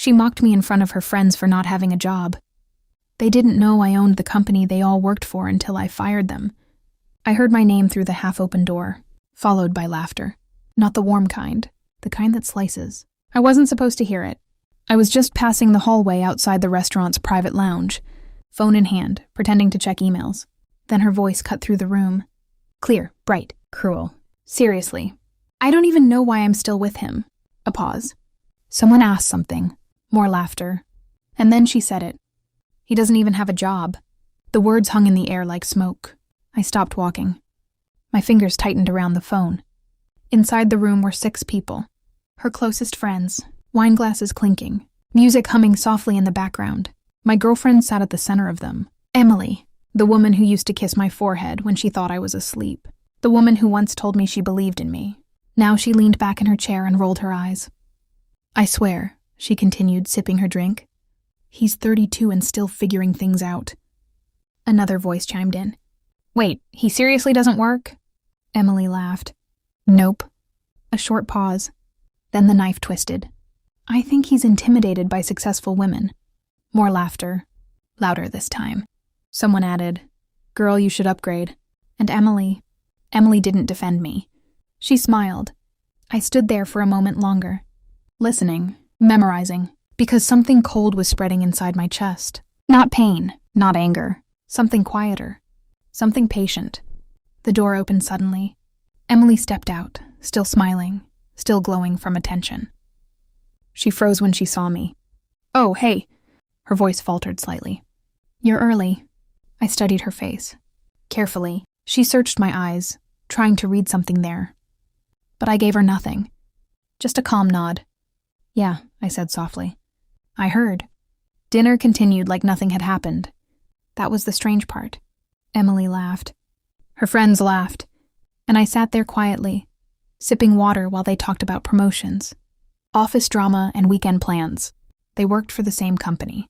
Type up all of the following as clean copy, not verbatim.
She mocked me in front of her friends for not having a job. They didn't know I owned the company they all worked for until I fired them. I heard my name through the half-open door, followed by laughter. Not the warm kind, the kind that slices. I wasn't supposed to hear it. I was just passing the hallway outside the restaurant's private lounge, phone in hand, pretending to check emails. Then her voice cut through the room. Clear, bright, cruel. Seriously. I don't even know why I'm still with him. A pause. Someone asked something. More laughter. And then she said it. He doesn't even have a job. The words hung in the air like smoke. I stopped walking. My fingers tightened around the phone. Inside the room were 6 people. Her closest friends, wine glasses clinking, music humming softly in the background. My girlfriend sat at the center of them. Emily, the woman who used to kiss my forehead when she thought I was asleep. The woman who once told me she believed in me. Now she leaned back in her chair and rolled her eyes. I swear, she continued, sipping her drink. He's 32 and still figuring things out. Another voice chimed in. Wait, he seriously doesn't work? Emily laughed. Nope. A short pause. Then the knife twisted. I think he's intimidated by successful women. More laughter. Louder this time. Someone added, Girl, you should upgrade. And Emily didn't defend me. She smiled. I stood there for a moment longer, listening, memorizing, because something cold was spreading inside my chest. Not pain, not anger. Something quieter. Something patient. The door opened suddenly. Emily stepped out, still smiling, still glowing from attention. She froze when she saw me. Oh, hey. Her voice faltered slightly. You're early. I studied her face. Carefully, she searched my eyes, trying to read something there. But I gave her nothing. Just a calm nod. Yeah, I said softly. I heard. Dinner continued like nothing had happened. That was the strange part. Emily laughed. Her friends laughed. And I sat there quietly, sipping water while they talked about promotions, office drama, and weekend plans. They worked for the same company.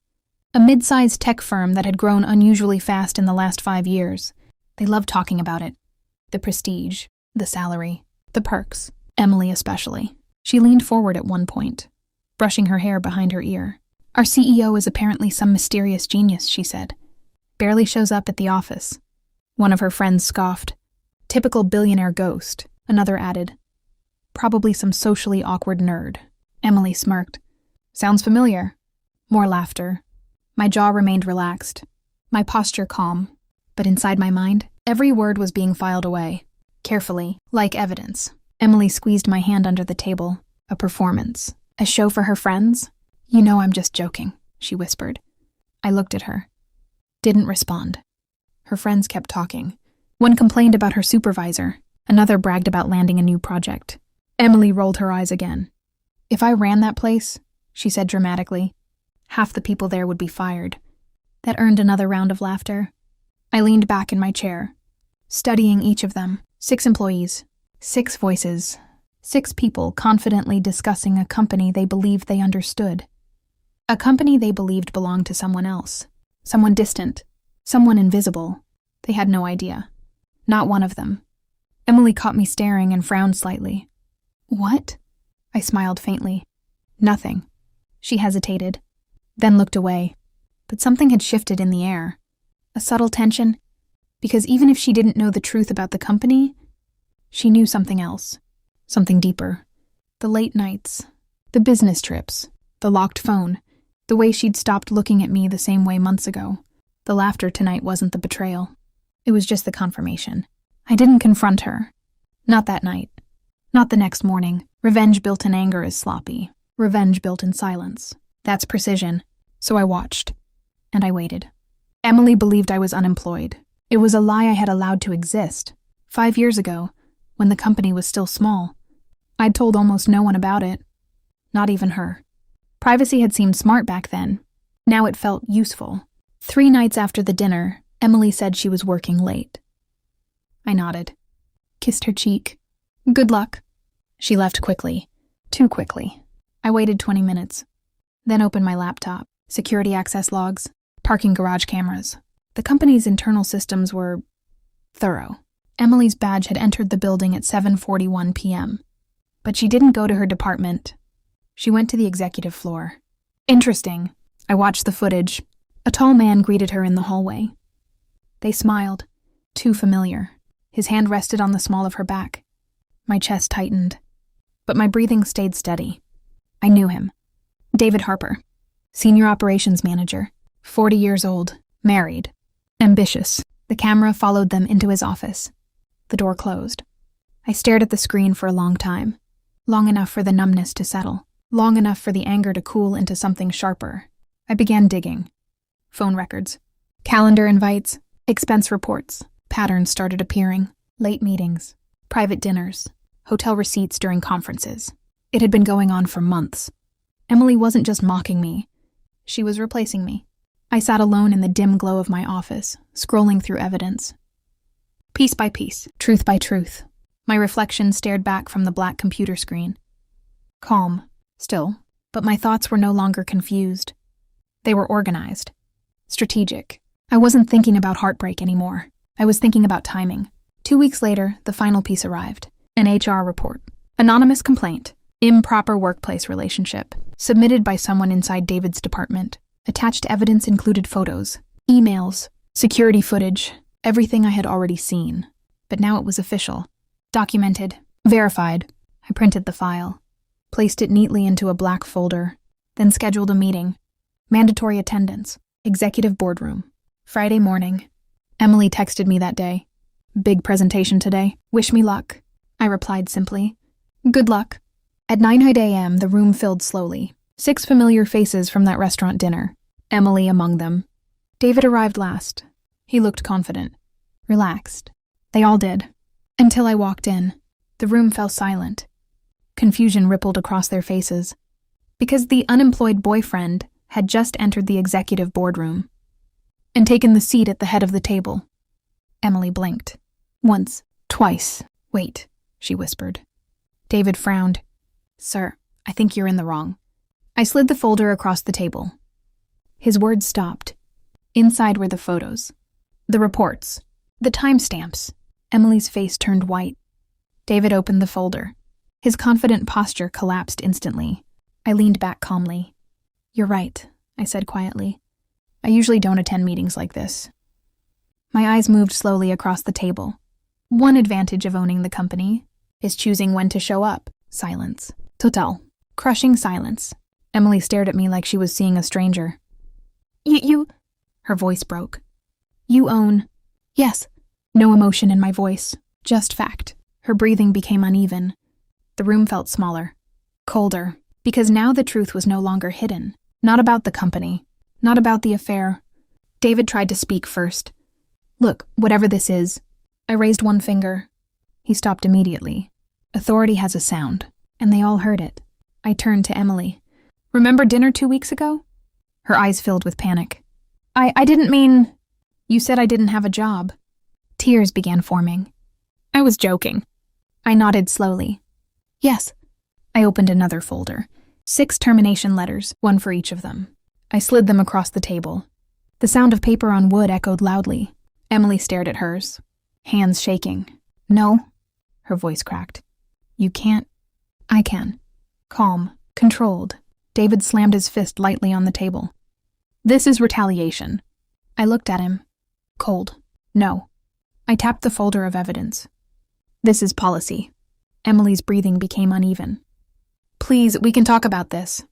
A mid-sized tech firm that had grown unusually fast in the last 5 years. They loved talking about it. The prestige, the salary, the perks. Emily especially. She leaned forward at one point, brushing her hair behind her ear. Our CEO is apparently some mysterious genius, she said. Barely shows up at the office. One of her friends scoffed. Typical billionaire ghost, another added. Probably some socially awkward nerd. Emily smirked. Sounds familiar. More laughter. My jaw remained relaxed, my posture calm, but inside my mind, every word was being filed away, carefully, like evidence. Emily squeezed my hand under the table. A performance. A show for her friends? You know I'm just joking, she whispered. I looked at her. Didn't respond. Her friends kept talking. One complained about her supervisor. Another bragged about landing a new project. Emily rolled her eyes again. If I ran that place, she said dramatically, half the people there would be fired. That earned another round of laughter. I leaned back in my chair, studying each of them. 6 employees, 6 voices, 6 people confidently discussing a company they believed they understood. A company they believed belonged to someone else. Someone distant. Someone invisible. They had no idea. Not one of them. Emily caught me staring and frowned slightly. What? I smiled faintly. Nothing. She hesitated, then looked away. But something had shifted in the air. A subtle tension, because even if she didn't know the truth about the company, she knew something else. Something deeper. The late nights. The business trips. The locked phone. The way she'd stopped looking at me the same way months ago. The laughter tonight wasn't the betrayal. It was just the confirmation. I didn't confront her. Not that night. Not the next morning. Revenge built in anger is sloppy. Revenge built in silence. That's precision. So I watched. And I waited. Emily believed I was unemployed. It was a lie I had allowed to exist. 5 years ago, when the company was still small, I'd told almost no one about it. Not even her. Privacy had seemed smart back then. Now it felt useful. 3 nights after the dinner, Emily said she was working late. I nodded. Kissed her cheek. Good luck. She left quickly. Too quickly. I waited 20 minutes. Then opened my laptop. Security access logs. Parking garage cameras. The company's internal systems were thorough. Emily's badge had entered the building at 7:41 p.m. But she didn't go to her department. She went to the executive floor. Interesting. I watched the footage. A tall man greeted her in the hallway. They smiled. Too familiar. His hand rested on the small of her back. My chest tightened. But my breathing stayed steady. I knew him. David Harper. Senior Operations Manager. 40 years old. Married. Ambitious. The camera followed them into his office. The door closed. I stared at the screen for a long time. Long enough for the numbness to settle. Long enough for the anger to cool into something sharper. I began digging. Phone records. Calendar invites. Expense reports. Patterns started appearing. Late meetings. Private dinners. Hotel receipts during conferences. It had been going on for months. Emily wasn't just mocking me. She was replacing me. I sat alone in the dim glow of my office, scrolling through evidence. Piece by piece, truth by truth. My reflection stared back from the black computer screen. Calm, still, but my thoughts were no longer confused. They were organized. Strategic. I wasn't thinking about heartbreak anymore. I was thinking about timing. 2 weeks later, the final piece arrived. An HR report. Anonymous complaint. Improper workplace relationship. Submitted by someone inside David's department. Attached evidence included photos, emails, security footage, everything I had already seen. But now it was official. Documented. Verified. I printed the file. Placed it neatly into a black folder. Then scheduled a meeting. Mandatory attendance. Executive boardroom. Friday morning. Emily texted me that day. Big presentation today. Wish me luck. I replied simply. Good luck. At 9 a.m., the room filled slowly. 6 familiar faces from that restaurant dinner. Emily among them. David arrived last. He looked confident. Relaxed. They all did. Until I walked in. The room fell silent. Confusion rippled across their faces. Because the unemployed boyfriend had just entered the executive boardroom and taken the seat at the head of the table. Emily blinked. Once. Twice. Wait, she whispered. David frowned. Sir, I think you're in the wrong. I slid the folder across the table. His words stopped. Inside were the photos. The reports. The timestamps. Emily's face turned white. David opened the folder. His confident posture collapsed instantly. I leaned back calmly. You're right, I said quietly. I usually don't attend meetings like this. My eyes moved slowly across the table. One advantage of owning the company is choosing when to show up. Silence. Total. Crushing silence. Emily stared at me like she was seeing a stranger. You... Her voice broke. You own... Yes. No emotion in my voice. Just fact. Her breathing became uneven. The room felt smaller. Colder. Because now the truth was no longer hidden. Not about the company. Not about the affair. David tried to speak first. Look, whatever this is. I raised one finger. He stopped immediately. Authority has a sound, and they all heard it. I turned to Emily. Remember dinner 2 weeks ago? Her eyes filled with panic. I didn't mean... You said I didn't have a job. Tears began forming. I was joking. I nodded slowly. Yes. I opened another folder. 6 termination letters, one for each of them. I slid them across the table. The sound of paper on wood echoed loudly. Emily stared at hers, hands shaking. No. Her voice cracked. You can't. I can. Calm, controlled. David slammed his fist lightly on the table. This is retaliation. I looked at him. Cold. No. I tapped the folder of evidence. This is policy. Emily's breathing became uneven. Please, we can talk about this.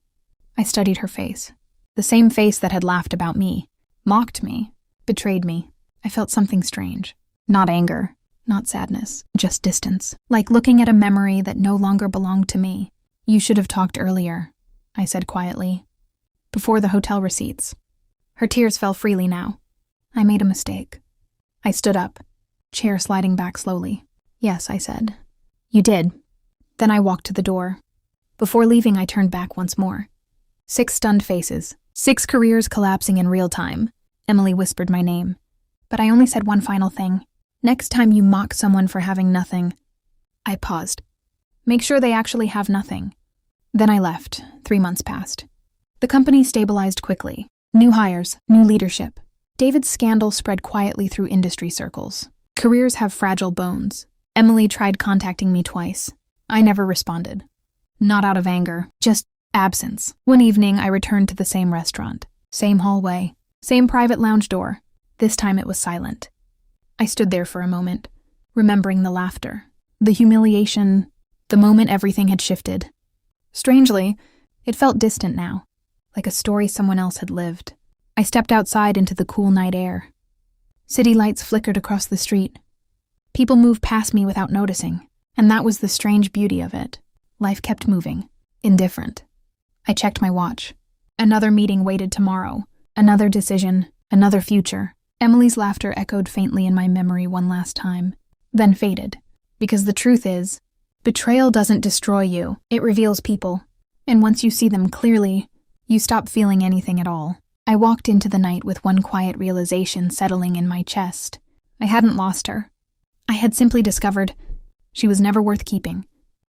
I studied her face. The same face that had laughed about me, mocked me, betrayed me. I felt something strange. Not anger, not sadness, just distance. Like looking at a memory that no longer belonged to me. You should have talked earlier, I said quietly. Before the hotel receipts. Her tears fell freely now. I made a mistake. I stood up, chair sliding back slowly. Yes, I said. You did. Then I walked to the door. Before leaving, I turned back once more. 6 stunned faces. 6 careers collapsing in real time. Emily whispered my name. But I only said one final thing. Next time you mock someone for having nothing. I paused. Make sure they actually have nothing. Then I left. 3 months passed. The company stabilized quickly. New hires, new leadership. David's scandal spread quietly through industry circles. Careers have fragile bones. Emily tried contacting me twice. I never responded. Not out of anger, just Absence. One evening, I returned to the same restaurant, same hallway, same private lounge door. This time it was silent. I stood there for a moment, remembering the laughter, the humiliation, the moment everything had shifted. Strangely, it felt distant now, like a story someone else had lived. I stepped outside into the cool night air. City lights flickered across the street. People moved past me without noticing, and that was the strange beauty of it. Life kept moving, indifferent. I checked my watch. Another meeting waited tomorrow, another decision, another future. Emily's laughter echoed faintly in my memory one last time, then faded. Because the truth is, betrayal doesn't destroy you, it reveals people. And once you see them clearly, you stop feeling anything at all. I walked into the night with one quiet realization settling in my chest. I hadn't lost her. I had simply discovered she was never worth keeping.